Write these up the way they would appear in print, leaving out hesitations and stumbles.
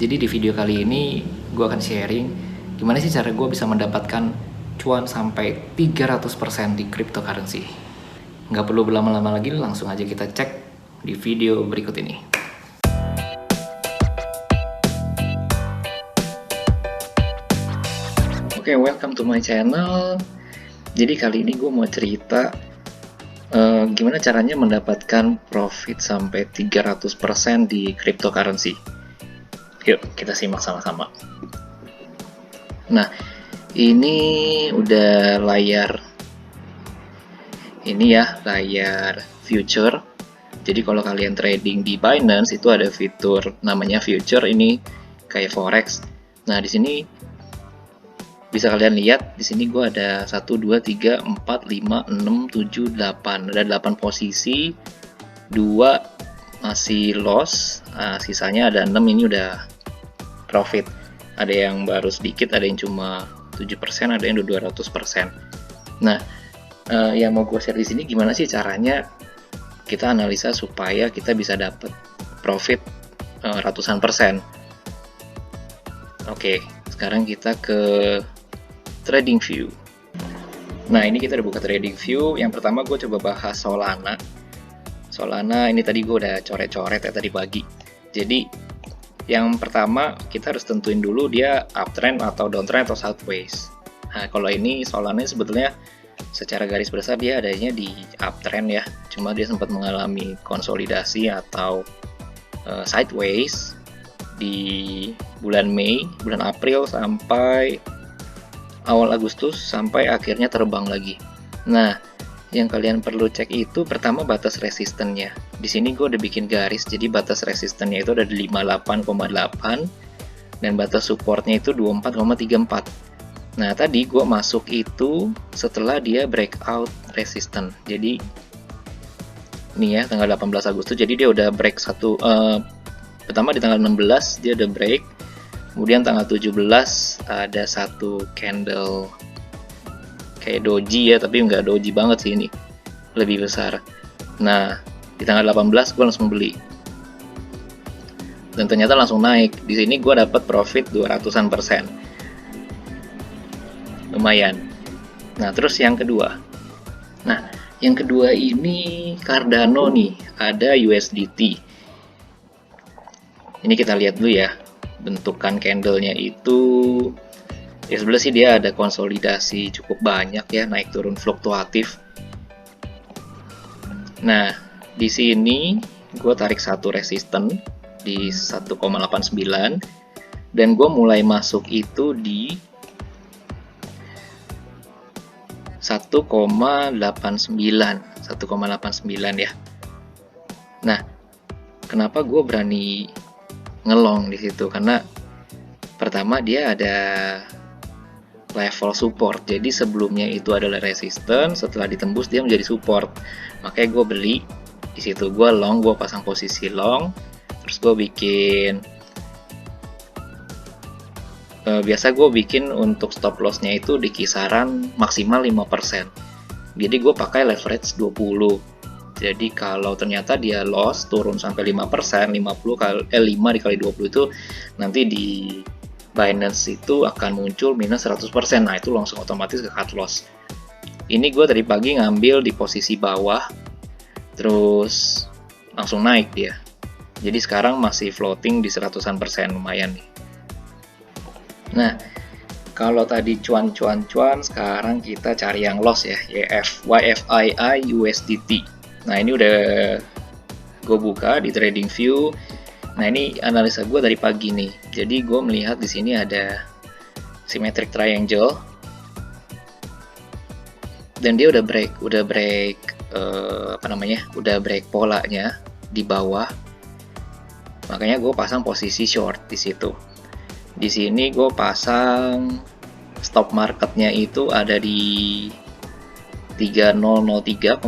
Jadi di video kali ini gue akan sharing gimana sih cara gue bisa mendapatkan cuan sampai 300% di cryptocurrency. Nggak perlu berlama-lama lagi, langsung aja kita cek di video berikut ini. Oke, welcome to my channel. Jadi kali ini gue mau cerita gimana caranya mendapatkan profit sampai 300% di cryptocurrency. Yuk kita simak sama-sama. Nah, ini udah layar future. Jadi kalau kalian trading di Binance itu ada fitur namanya future, ini kayak forex. Nah, di sini bisa kalian lihat, di sini gue ada 1 2 3 4 5 6 7 8. Ada 8 posisi. 2 masih loss. Nah, sisanya ada 6 ini udah profit. Ada yang baru sedikit, ada yang cuma 7%, ada yang 200%. Nah, yang mau gue share di sini gimana sih caranya kita analisa supaya kita bisa dapat profit ratusan persen. Oke, sekarang kita ke trading view. Nah, ini kita udah buka trading view. Yang pertama gue coba bahas Solana. Solana ini tadi gue udah coret-coret ya tadi pagi. Jadi yang pertama kita harus tentuin dulu dia uptrend atau downtrend atau sideways. Nah, kalau ini Solana sebetulnya secara garis besar dia adanya di uptrend ya, cuma dia sempat mengalami konsolidasi atau sideways di bulan Mei, bulan April sampai awal Agustus, sampai akhirnya terbang lagi. Nah, yang kalian perlu cek itu pertama batas resistennya. Di sini gue udah bikin garis, jadi batas resistennya itu ada di 58,8 dan batas supportnya itu 24,34. Nah, tadi gue masuk itu setelah dia breakout resisten. Jadi ini ya tanggal 18 Agustus, jadi dia udah break pertama di tanggal 16 dia udah break. Kemudian tanggal 17 ada satu candle kayak doji ya, tapi nggak doji banget sih, ini lebih besar. Nah, di tanggal 18 gue langsung beli dan ternyata langsung naik. Di sini gue dapat profit 200%, lumayan. Nah, terus yang kedua, ini Cardano nih, ada USDT. Ini kita lihat dulu ya, bentukan candlenya itu ya sebelah sih dia ada konsolidasi cukup banyak ya, naik turun fluktuatif. Nah, di sini gue tarik satu resisten di 1,89 dan gue mulai masuk itu di 1,89 ya. Nah, kenapa gue berani ngelong di situ? Karena pertama dia ada level support, jadi sebelumnya itu adalah resistance, setelah ditembus dia menjadi support, makanya gue beli di situ. Gue long, gue pasang posisi long, terus gue bikin biasa gue bikin untuk stop lossnya itu di kisaran maksimal 5%, jadi gue pakai leverage 20. Jadi kalau ternyata dia loss turun sampai 5%, 5 dikali 20 itu nanti di Binance itu akan muncul minus 100%. Nah, itu langsung otomatis ke cut loss. Ini gue tadi pagi ngambil di posisi bawah, terus langsung naik dia. Jadi sekarang masih floating di 100%, lumayan nih. Nah, kalau tadi cuan, sekarang kita cari yang loss ya, YFII USDT. Nah, ini udah gue buka di trading view. Nah, ini analisa gue dari pagi nih. Jadi gue melihat di sini ada symmetric triangle dan dia udah break polanya di bawah. Makanya gue pasang posisi short di situ. Di sini gue pasang stop marketnya itu ada di 3003,2,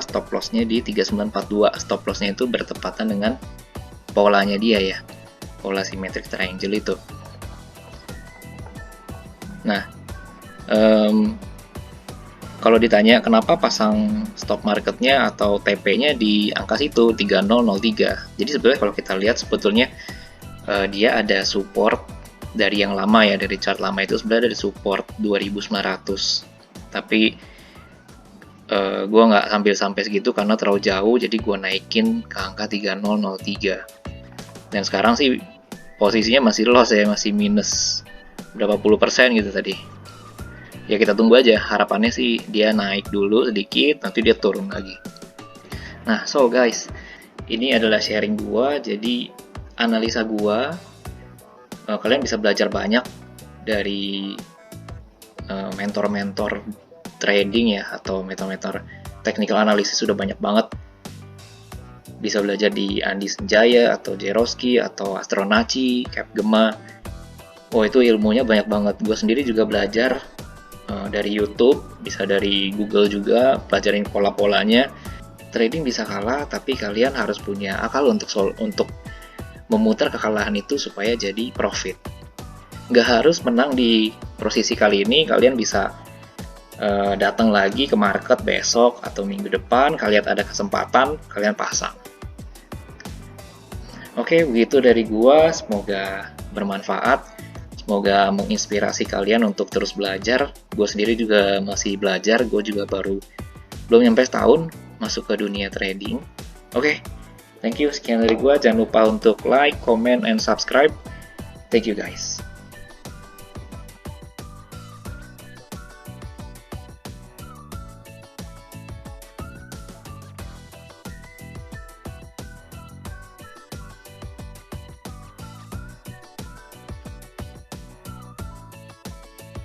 stop lossnya di 3942. Stop lossnya itu bertepatan dengan polanya dia ya, pola symmetric triangle itu. Nah, kalau ditanya kenapa pasang stop marketnya atau TP-nya di angka situ 3003, jadi sebenarnya kalau kita lihat sebetulnya dia ada support dari yang lama ya, dari chart lama itu sebenarnya ada support 2900, tapi gue nggak sampai segitu karena terlalu jauh, jadi gue naikin ke angka 3003. Dan sekarang sih posisinya masih loss ya, masih minus berapa puluh persen gitu tadi. Ya kita tunggu aja, harapannya sih dia naik dulu sedikit, nanti dia turun lagi. Nah, so guys, ini adalah sharing gua, jadi analisa gua, kalian bisa belajar banyak dari mentor-mentor trading ya, atau mentor-mentor technical analysis sudah banyak banget. Bisa belajar di Andi Senjaya, atau Jeroski, atau Astronaci, Capgemma. Oh, itu ilmunya banyak banget. Gue sendiri juga belajar dari YouTube, bisa dari Google juga, pelajarin pola-polanya. Trading bisa kalah, tapi kalian harus punya akal untuk memutar kekalahan itu supaya jadi profit. Nggak harus menang di posisi kali ini, kalian bisa datang lagi ke market besok atau minggu depan, kalian ada kesempatan, kalian pasang. Oke, begitu dari gua, semoga bermanfaat. Semoga menginspirasi kalian untuk terus belajar. Gue sendiri juga masih belajar, gue juga belum nyampe setahun masuk ke dunia trading. Oke, thank you, sekian dari gue. Jangan lupa untuk like, comment, and subscribe. Thank you guys.